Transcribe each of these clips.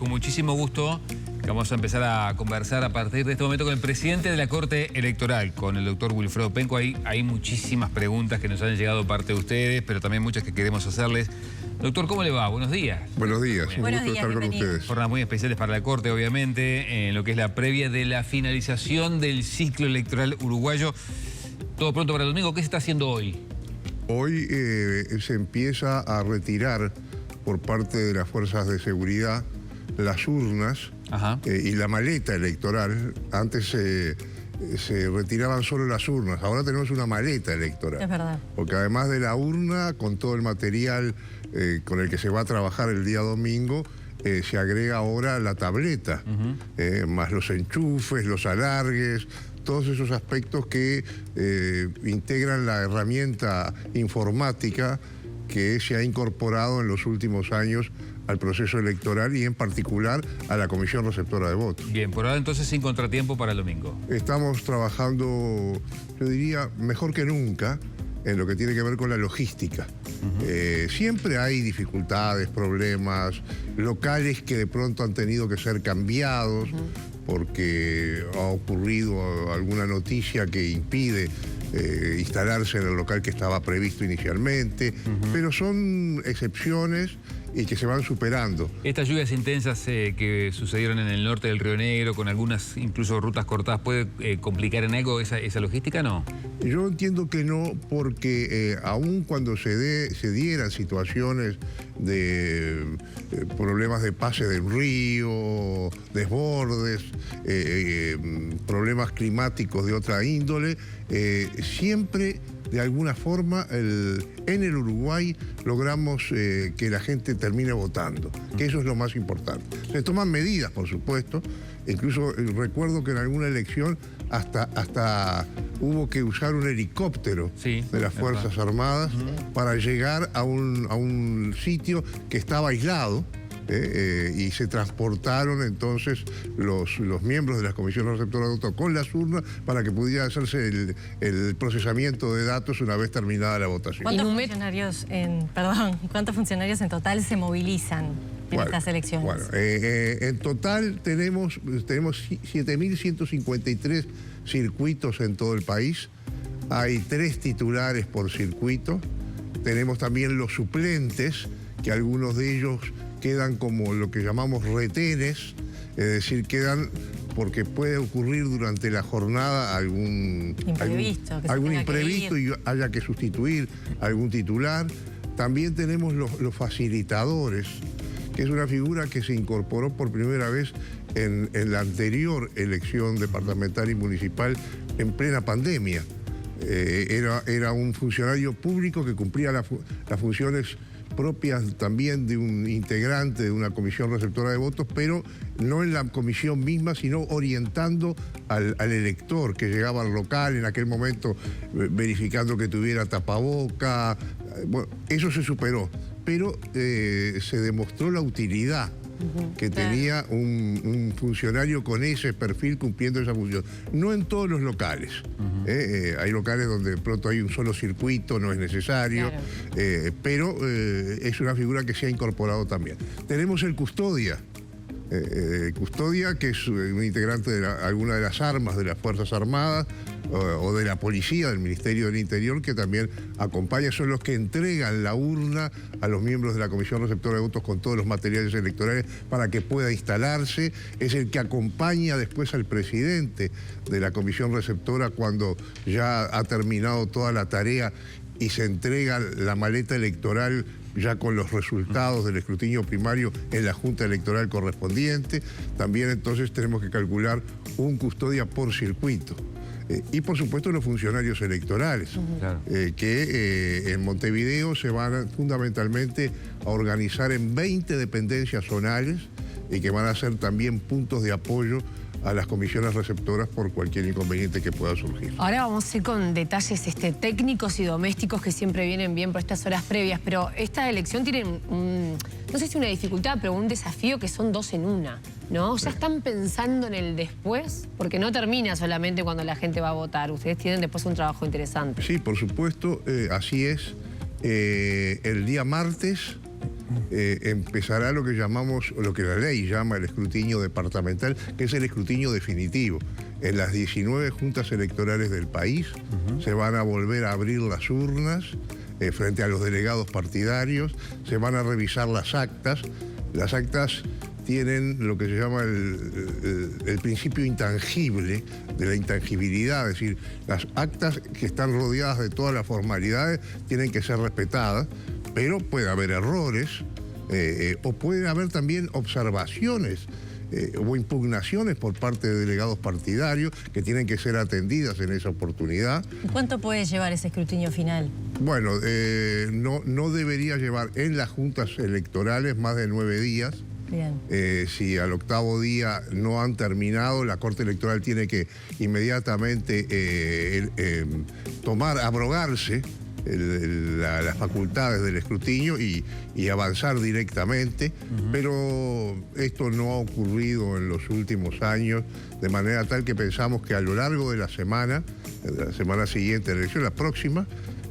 con muchísimo gusto que vamos a empezar a conversar a partir de este momento con el presidente de la Corte Electoral, con el doctor Wilfredo Penco. Hay muchísimas preguntas que nos han llegado de parte de ustedes, pero también muchas que queremos hacerles. Doctor, ¿cómo le va? Buenos días. Buenos días, un Buenos gusto días, estar con bienvenido. ustedes. Jornadas muy especiales para la Corte, obviamente, en lo que es la previa de la finalización del ciclo electoral uruguayo. Todo pronto para el domingo. ¿Qué se está haciendo hoy? Hoy se empieza a retirar por parte de las fuerzas de seguridad las urnas y la maleta electoral. Antes se retiraban solo las urnas, ahora tenemos una maleta electoral. Es verdad. Porque además de la urna, con todo el material con el que se va a trabajar el día domingo, se agrega ahora la tableta, más los enchufes, los alargues, todos esos aspectos que integran la herramienta informática que se ha incorporado en los últimos años al proceso electoral y en particular a la Comisión Receptora de Votos. Bien, por ahora entonces sin contratiempo para el domingo. Estamos trabajando, yo diría, mejor que nunca en lo que tiene que ver con la logística. Siempre hay dificultades, problemas, locales que de pronto han tenido que ser cambiados porque ha ocurrido alguna noticia que impide instalarse en el local que estaba previsto inicialmente, pero son excepciones y que se van superando. Estas lluvias intensas que sucedieron en el norte del Río Negro, con algunas incluso rutas cortadas, ¿puede complicar en algo esa logística, no? Yo entiendo que no, porque aun cuando se dieran situaciones de problemas de pase del río, desbordes, problemas climáticos de otra índole, siempre de alguna forma en el Uruguay logramos que la gente termine votando, que eso es lo más importante. Se toman medidas, por supuesto, incluso recuerdo que en alguna elección hasta hubo que usar un helicóptero de las Fuerzas Armadas para llegar a un sitio que estaba aislado. Y se transportaron entonces los miembros de las comisiones receptoras de votos con las urnas para que pudiera hacerse el procesamiento de datos una vez terminada la votación. ¿Cuántos funcionarios en total se movilizan en estas elecciones? Bueno, en total tenemos 7.153 circuitos en todo el país. Hay 3 titulares por circuito. Tenemos también los suplentes, que algunos de ellos quedan como lo que llamamos retenes, es decir, quedan porque puede ocurrir durante la jornada algún imprevisto y haya que sustituir algún titular. También tenemos los facilitadores, que es una figura que se incorporó por primera vez en la anterior elección departamental y municipal en plena pandemia. Era un funcionario público que cumplía las funciones propias también de un integrante de una comisión receptora de votos, pero no en la comisión misma, sino orientando al elector que llegaba al local, en aquel momento verificando que tuviera tapaboca. Bueno, eso se superó, pero se demostró la utilidad que tenía un funcionario con ese perfil cumpliendo esa función. No en todos los locales. Hay locales donde de pronto hay un solo circuito, no es necesario, pero es una figura que se ha incorporado también. Tenemos el custodia. Custodia, que es un integrante de alguna de las armas de las Fuerzas Armadas o de la Policía, del Ministerio del Interior, que también acompaña, son los que entregan la urna a los miembros de la Comisión Receptora de Votos con todos los materiales electorales para que pueda instalarse. Es el que acompaña después al presidente de la Comisión Receptora cuando ya ha terminado toda la tarea y se entrega la maleta electoral ya con los resultados del escrutinio primario en la Junta Electoral correspondiente. También entonces tenemos que calcular un custodia por circuito. Y por supuesto los funcionarios electorales, que en Montevideo se van fundamentalmente a organizar en 20 dependencias zonales y que van a ser también puntos de apoyo a las comisiones receptoras por cualquier inconveniente que pueda surgir. Ahora vamos a ir con detalles técnicos y domésticos que siempre vienen bien por estas horas previas, pero esta elección tiene no sé si una dificultad, pero un desafío que son 2 en 1, ¿no? ¿Ya están pensando en el después? Porque no termina solamente cuando la gente va a votar, ustedes tienen después un trabajo interesante. Sí, por supuesto, así es. El día martes empezará lo que llamamos, lo que la ley llama el escrutinio departamental, que es el escrutinio definitivo. En las 19 juntas electorales del país se van a volver a abrir las urnas frente a los delegados partidarios, se van a revisar las actas. Las actas tienen lo que se llama el principio intangible de la intangibilidad, es decir, las actas que están rodeadas de todas las formalidades tienen que ser respetadas, pero puede haber errores o puede haber también observaciones o impugnaciones por parte de delegados partidarios que tienen que ser atendidas en esa oportunidad. ¿Y cuánto puede llevar ese escrutinio final? Bueno, no debería llevar en las juntas electorales más de 9 días. Bien. Si al 8º día no han terminado, la Corte Electoral tiene que inmediatamente abrogarse las facultades del escrutinio y avanzar directamente, pero esto no ha ocurrido en los últimos años, de manera tal que pensamos que a lo largo de la semana siguiente de la elección, la próxima,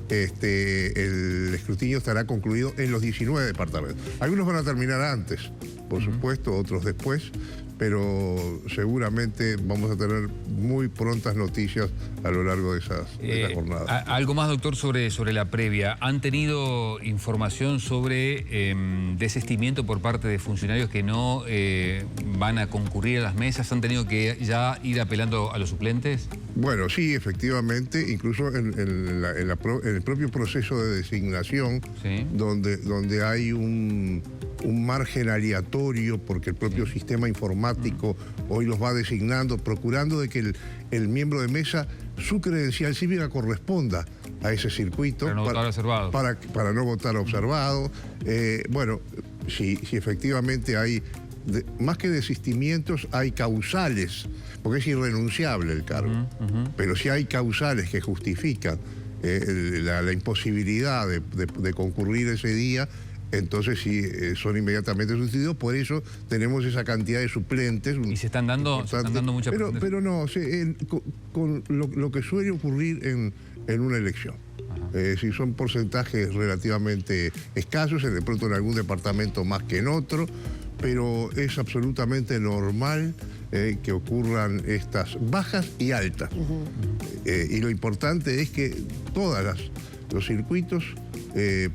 el escrutinio estará concluido en los 19 departamentos. Algunos van a terminar antes, por supuesto, otros después, pero seguramente vamos a tener muy prontas noticias a lo largo de esa jornada. Algo más, doctor, sobre la previa. ¿Han tenido información sobre desistimiento por parte de funcionarios que no van a concurrir a las mesas? ¿Han tenido que ya ir apelando a los suplentes? Bueno, sí, efectivamente, incluso en el propio proceso de designación, ¿sí? donde hay un margen aleatorio, porque el propio sistema informático hoy los va designando, procurando de que el miembro de mesa, su credencial cívica corresponda a ese circuito. Para no votar observado. Para no votar observado. Bueno, si efectivamente hay, más que desistimientos, hay causales, porque es irrenunciable el cargo. Pero si hay causales que justifican la imposibilidad de concurrir ese día, entonces sí, son inmediatamente sustituidos. Por eso tenemos esa cantidad de suplentes. ¿Y se están dando muchas preferencias? Pero no, con lo que suele ocurrir en una elección. Si son porcentajes relativamente escasos, de pronto en algún departamento más que en otro, pero es absolutamente normal que ocurran estas bajas y altas. Y lo importante es que todos los circuitos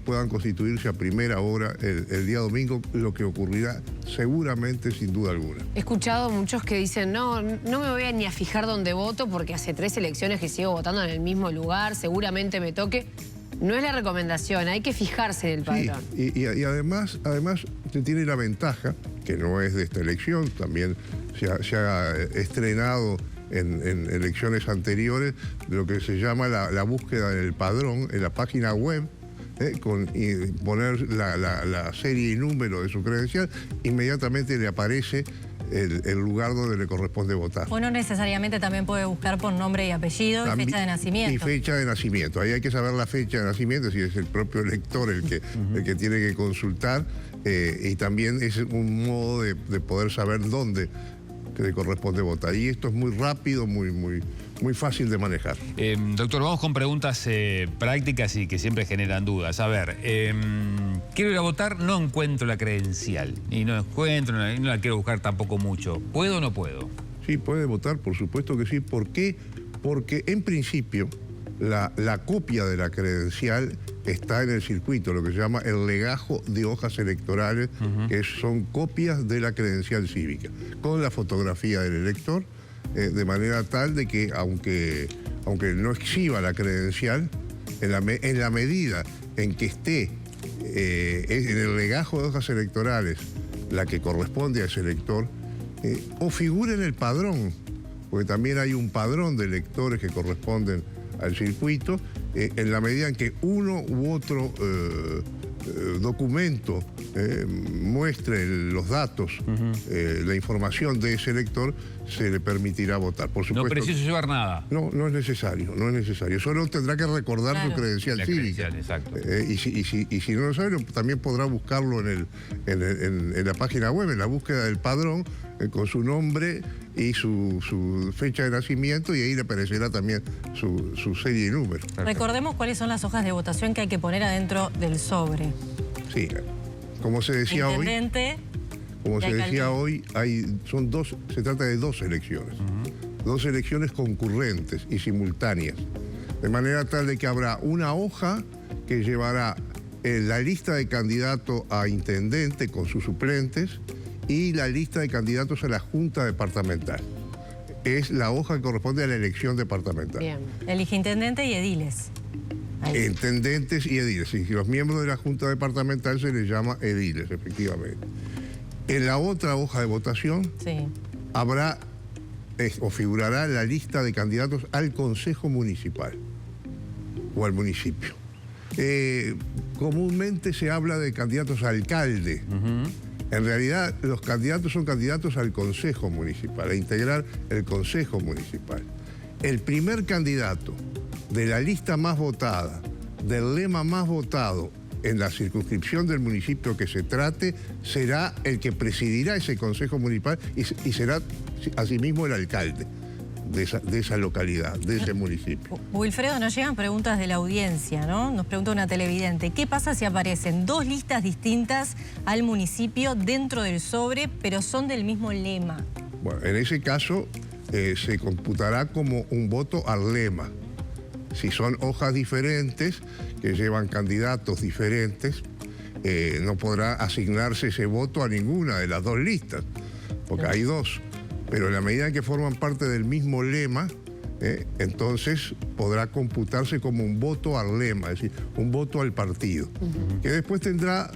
puedan constituirse a primera hora el día domingo, lo que ocurrirá seguramente, sin duda alguna. He escuchado muchos que dicen, no me voy ni a fijar dónde voto porque hace 3 elecciones que sigo votando en el mismo lugar, seguramente me toque. No es la recomendación, hay que fijarse en el padrón. Sí, y además se tiene la ventaja, que no es de esta elección, también se ha estrenado en elecciones anteriores, de lo que se llama la búsqueda del padrón en la página web, poner la serie y número de su credencial, inmediatamente le aparece el lugar donde le corresponde votar. O no necesariamente también puede buscar por nombre y apellido y fecha de nacimiento. Y fecha de nacimiento. Ahí hay que saber la fecha de nacimiento, si es el propio elector el que tiene que consultar, y también es un modo de poder saber dónde le corresponde votar. Y esto es muy rápido, muy fácil de manejar. Doctor, vamos con preguntas prácticas y que siempre generan dudas. A ver, quiero ir a votar, no encuentro la credencial. Y no la quiero buscar tampoco mucho. ¿Puedo o no puedo? Sí, puede votar, por supuesto que sí. ¿Por qué? Porque en principio la copia de la credencial está en el circuito, lo que se llama el legajo de hojas electorales, que son copias de la credencial cívica, con la fotografía del elector, de manera tal de que aunque no exhiba la credencial, en la medida en que esté en el legajo de hojas electorales la que corresponde a ese elector, o figure en el padrón, porque también hay un padrón de electores que corresponden al circuito, en la medida en que uno u otro documento muestre los datos, la información de ese elector, se le permitirá votar. Por supuesto, no preciso llevar nada. No es necesario. Solo tendrá que recordar su credencial cívica. Exacto. Y si no lo sabe, también podrá buscarlo en la página web, en la búsqueda del padrón, con su nombre y su fecha de nacimiento, y ahí le aparecerá también su serie y número. Recordemos cuáles son las hojas de votación que hay que poner adentro del sobre. Sí, Como se decía hoy, intendente. se trata de dos elecciones. Dos elecciones concurrentes y simultáneas. De manera tal de que habrá una hoja que llevará la lista de candidatos a intendente con sus suplentes y la lista de candidatos a la Junta Departamental. Es la hoja que corresponde a la elección departamental. Bien. Elige intendente y ediles. Ahí. Intendentes y ediles. Y los miembros de la Junta Departamental se les llama ediles, efectivamente. En la otra hoja de votación Sí. habrá o figurará la lista de candidatos al Consejo Municipal o al municipio. Comúnmente se habla de candidatos a alcalde. En realidad, los candidatos son candidatos al Consejo Municipal, a integrar el Consejo Municipal. El primer candidato de la lista más votada, del lema más votado en la circunscripción del municipio que se trate, será el que presidirá ese Consejo Municipal y será asimismo el alcalde de esa localidad, de ese municipio. Wilfredo, nos llegan preguntas de la audiencia, ¿no? Nos pregunta una televidente. ¿Qué pasa si aparecen dos listas distintas al municipio dentro del sobre, pero son del mismo lema? Bueno, en ese caso se computará como un voto al lema. Si son hojas diferentes, que llevan candidatos diferentes, no podrá asignarse ese voto a ninguna de las dos listas, porque hay dos. Pero en la medida en que forman parte del mismo lema, entonces podrá computarse como un voto al lema, es decir, un voto al partido, que después tendrá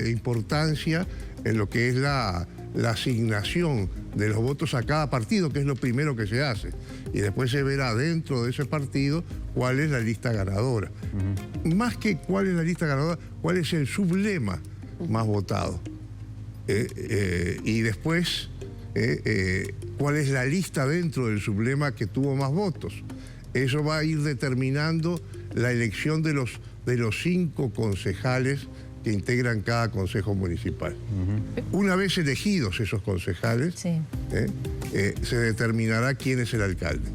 importancia en lo que es la asignación de los votos a cada partido, que es lo primero que se hace. Y después se verá dentro de ese partido cuál es la lista ganadora. Más que cuál es la lista ganadora, cuál es el sublema más votado. Y después, cuál es la lista dentro del sublema que tuvo más votos. Eso va a ir determinando la elección de los 5 concejales que integran cada consejo municipal. Una vez elegidos esos concejales, Sí. Se determinará quién es el alcalde.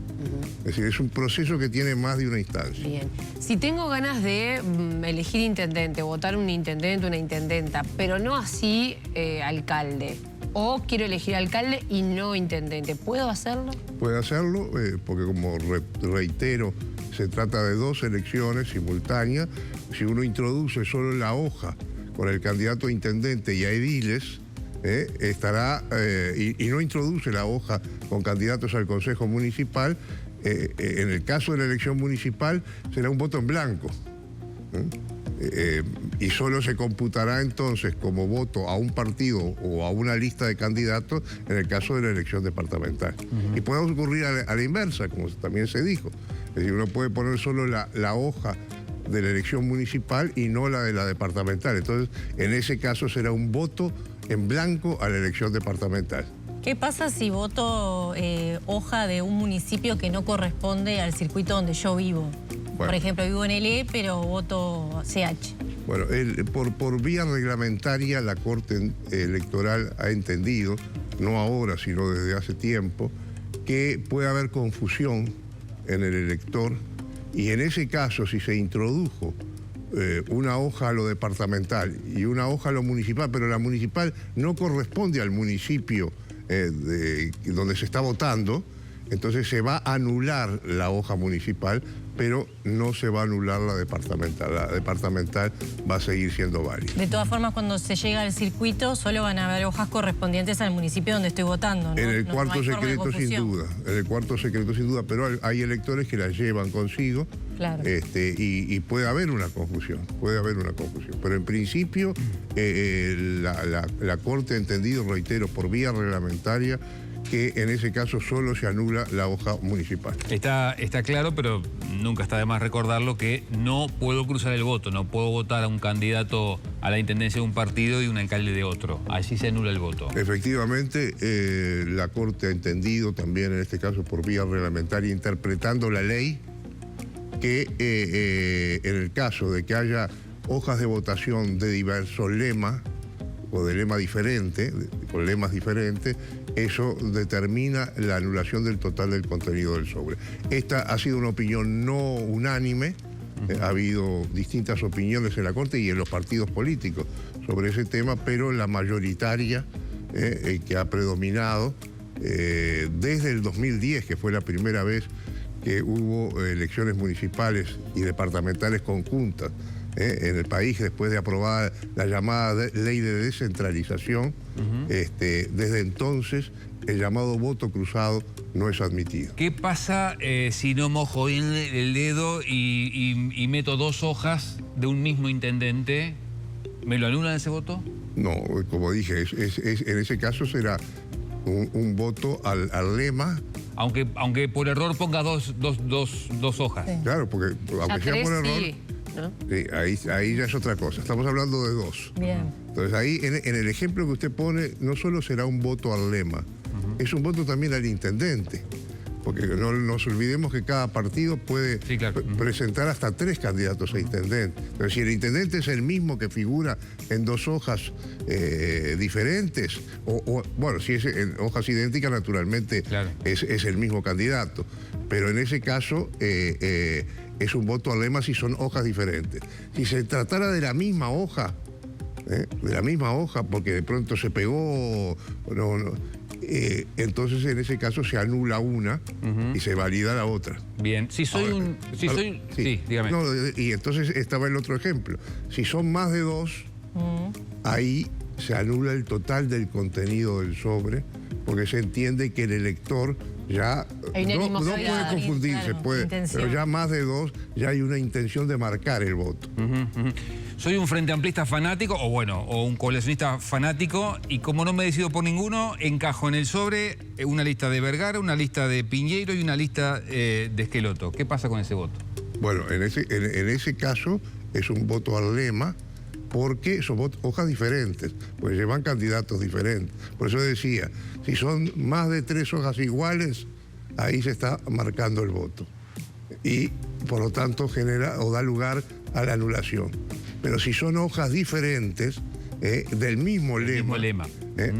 Es decir, es un proceso que tiene más de una instancia. Bien. Si tengo ganas de elegir intendente, votar un intendente, una intendenta, pero no así alcalde, o quiero elegir alcalde y no intendente, ¿puedo hacerlo? Puede hacerlo, porque como reitero, se trata de dos elecciones simultáneas. Si uno introduce solo la hoja con el candidato a intendente y a ediles, y no introduce la hoja con candidatos al Consejo Municipal, en el caso de la elección municipal será un voto en blanco. Y solo se computará entonces como voto a un partido o a una lista de candidatos en el caso de la elección departamental. Y puede ocurrir a la inversa, como también se dijo. Es decir, uno puede poner solo la hoja de la elección municipal y no la de la departamental. Entonces, en ese caso será un voto en blanco a la elección departamental. ¿Qué pasa si voto hoja de un municipio que no corresponde al circuito donde yo vivo? Por ejemplo, vivo en LE, pero voto CH. Bueno, por vía reglamentaria la Corte Electoral ha entendido, no ahora, sino desde hace tiempo, que puede haber confusión en el elector, y en ese caso, si se introdujo una hoja a lo departamental y una hoja a lo municipal, pero la municipal no corresponde al municipio donde se está votando, entonces se va a anular la hoja municipal, pero no se va a anular la departamental. La departamental va a seguir siendo válida. De todas formas, cuando se llega al circuito, solo van a haber hojas correspondientes al municipio donde estoy votando, ¿no? En el cuarto hay forma de secreto, sin confusión. duda. En el cuarto secreto, sin duda, pero hay electores que las llevan consigo. Claro. Y puede haber una confusión, Pero en principio, la Corte ha entendido, reitero, por vía reglamentaria, que en ese caso solo se anula la hoja municipal. Está claro, pero nunca está de más recordarlo, que no puedo cruzar el voto, no puedo votar a un candidato a la intendencia de un partido y un alcalde de otro. Así se anula el voto. Efectivamente, la Corte ha entendido también, en este caso por vía reglamentaria, interpretando la ley, que en el caso de que haya hojas de votación de diversos lemas, o de lema diferente, con lemas diferentes, eso determina la anulación del total del contenido del sobre. Esta ha sido una opinión no unánime, Ha habido distintas opiniones en la Corte y en los partidos políticos sobre ese tema, pero la mayoritaria que ha predominado desde el 2010, que fue la primera vez que hubo elecciones municipales y departamentales conjuntas en el país, después de aprobada la llamada ley de descentralización. Desde entonces el llamado voto cruzado no es admitido. ¿Qué pasa si no mojo el dedo y meto 2 hojas de un mismo intendente? ¿Me lo anulan ese voto? No, como dije, en ese caso será un voto al lema. Aunque por error ponga dos hojas. Sí. Claro, porque aunque sea por error, sí, ¿no? ahí ya es otra cosa. Estamos hablando de 2. Bien. Entonces ahí, en el ejemplo que usted pone, no solo será un voto al lema, es un voto también al intendente. Porque no nos olvidemos que cada partido puede presentar hasta 3 candidatos a intendente. Pero si el intendente es el mismo que figura en 2 hojas diferentes, bueno, si es en hojas idénticas, naturalmente es el mismo candidato. Pero en ese caso es un voto al lema si son hojas diferentes. Si se tratara de la misma hoja, porque de pronto se pegó, entonces en ese caso se anula una y se valida la otra. Bien, sí, dígame. No, y entonces estaba el otro ejemplo. Si son más de 2, ahí se anula el total del contenido del sobre, porque se entiende que el elector ya no puede confundirse, pero ya más de 2, ya hay una intención de marcar el voto. Soy un frente amplista fanático, o un coalicionista fanático, y como no me decido por ninguno, encajo en el sobre una lista de Vergara, una lista de Piñeiro y una lista de Esqueloto. ¿Qué pasa con ese voto? Bueno, en ese caso es un voto al lema, porque son hojas diferentes, pues llevan candidatos diferentes. Por eso decía, si son más de 3 hojas iguales, ahí se está marcando el voto. Y por lo tanto genera o da lugar a la anulación. Pero si son hojas diferentes, del mismo lema.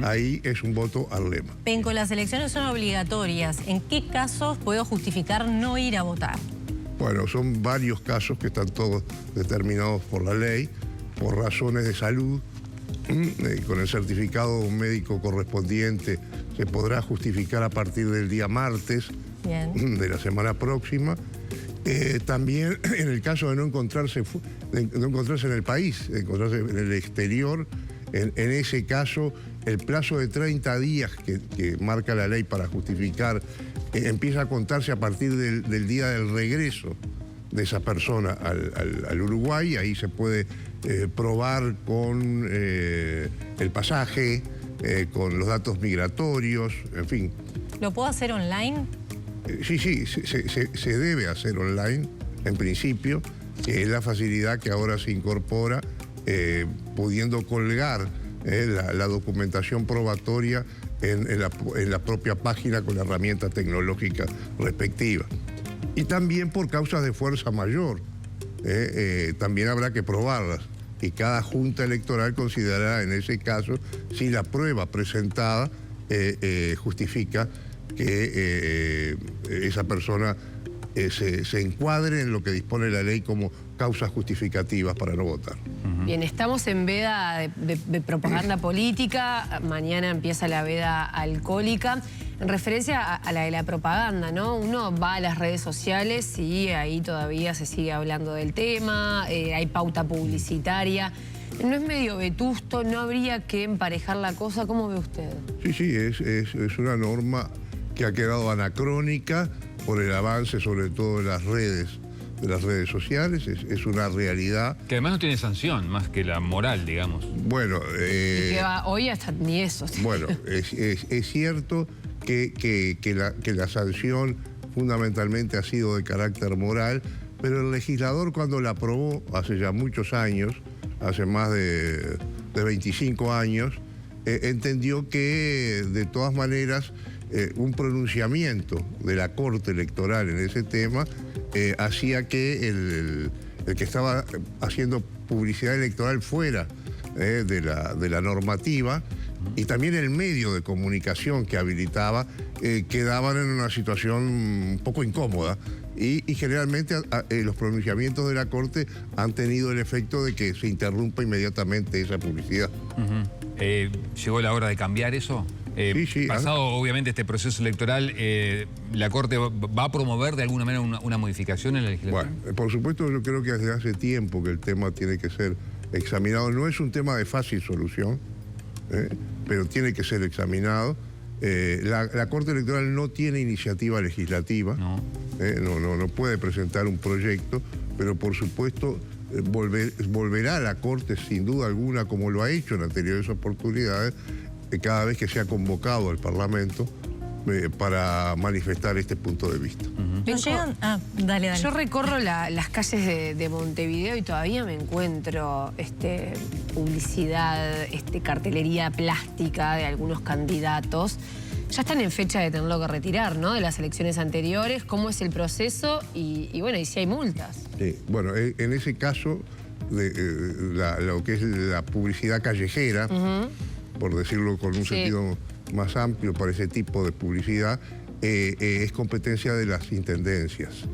Ahí es un voto al lema. Penco, las elecciones son obligatorias. ¿En qué casos puedo justificar no ir a votar? Bueno, son varios casos que están todos determinados por la ley, por razones de salud. Con el certificado médico correspondiente se podrá justificar a partir del día martes de la semana próxima. También en el caso de no encontrarse en el país, de encontrarse en el exterior, en ese caso el plazo de 30 días que marca la ley para justificar empieza a contarse a partir del día del regreso de esa persona al Uruguay. Ahí se puede probar con el pasaje, con los datos migratorios, en fin. ¿Lo puedo hacer online? Sí, se debe hacer online, en principio, que es la facilidad que ahora se incorpora, pudiendo colgar la documentación probatoria en la propia página con la herramienta tecnológica respectiva. Y también por causas de fuerza mayor, también habrá que probarlas. Y cada junta electoral considerará en ese caso si la prueba presentada justifica que esa persona se encuadre en lo que dispone la ley como causas justificativas para no votar. Bien, estamos en veda de propaganda política, mañana empieza la veda alcohólica. En referencia a la de la propaganda, ¿no? Uno va a las redes sociales y ahí todavía se sigue hablando del tema, hay pauta publicitaria. ¿No es medio vetusto? ¿No habría que emparejar la cosa? ¿Cómo ve usted? Sí, es una norma que ha quedado anacrónica por el avance, sobre todo de las redes sociales, es una realidad. Que además no tiene sanción, más que la moral, digamos. Bueno, y que va hoy hasta ni eso. Bueno, es cierto que la sanción fundamentalmente ha sido de carácter moral, pero el legislador cuando la aprobó hace ya muchos años, hace más de 25 años, entendió que de todas maneras un pronunciamiento de la Corte Electoral en ese tema hacía que el que estaba haciendo publicidad electoral fuera de la normativa y también el medio de comunicación que habilitaba, quedaban en una situación un poco incómoda. Y generalmente los pronunciamientos de la Corte han tenido el efecto de que se interrumpa inmediatamente esa publicidad. ¿Llegó la hora de cambiar eso? Sí. Pasado obviamente este proceso electoral, ¿la Corte va a promover de alguna manera una modificación en la legislación? Bueno, por supuesto, yo creo que desde hace tiempo que el tema tiene que ser examinado. No es un tema de fácil solución, pero tiene que ser examinado. La Corte Electoral no tiene iniciativa legislativa, no puede presentar un proyecto, pero por supuesto volverá a la Corte sin duda alguna, como lo ha hecho en anteriores oportunidades, cada vez que se ha convocado al Parlamento para manifestar este punto de vista. ¿Nos llegan? Dale. Yo recorro las calles de Montevideo y todavía me encuentro publicidad, cartelería plástica de algunos candidatos. Ya están en fecha de tenerlo que retirar, ¿no? De las elecciones anteriores. ¿Cómo es el proceso? Y bueno, y si hay multas. Sí, bueno, en ese caso, lo que es la publicidad callejera, por decirlo con un sentido más amplio para ese tipo de publicidad, es competencia de las intendencias,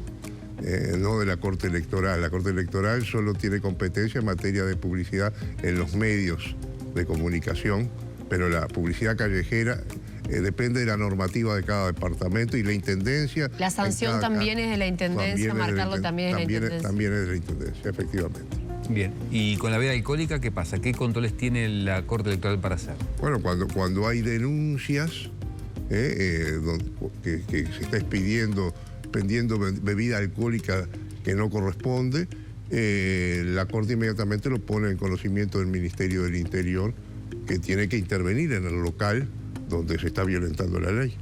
no de la Corte Electoral. La Corte Electoral solo tiene competencia en materia de publicidad en los medios de comunicación, pero la publicidad callejera depende de la normativa de cada departamento y la intendencia... La sanción también es de la intendencia, marcarlo también es de la intendencia. También es de la intendencia, efectivamente. Bien, y con la veda alcohólica, ¿qué pasa? ¿Qué controles tiene la Corte Electoral para hacer? Bueno, cuando hay denuncias que se está expidiendo, vendiendo bebida alcohólica que no corresponde, la Corte inmediatamente lo pone en conocimiento del Ministerio del Interior, que tiene que intervenir en el local donde se está violentando la ley.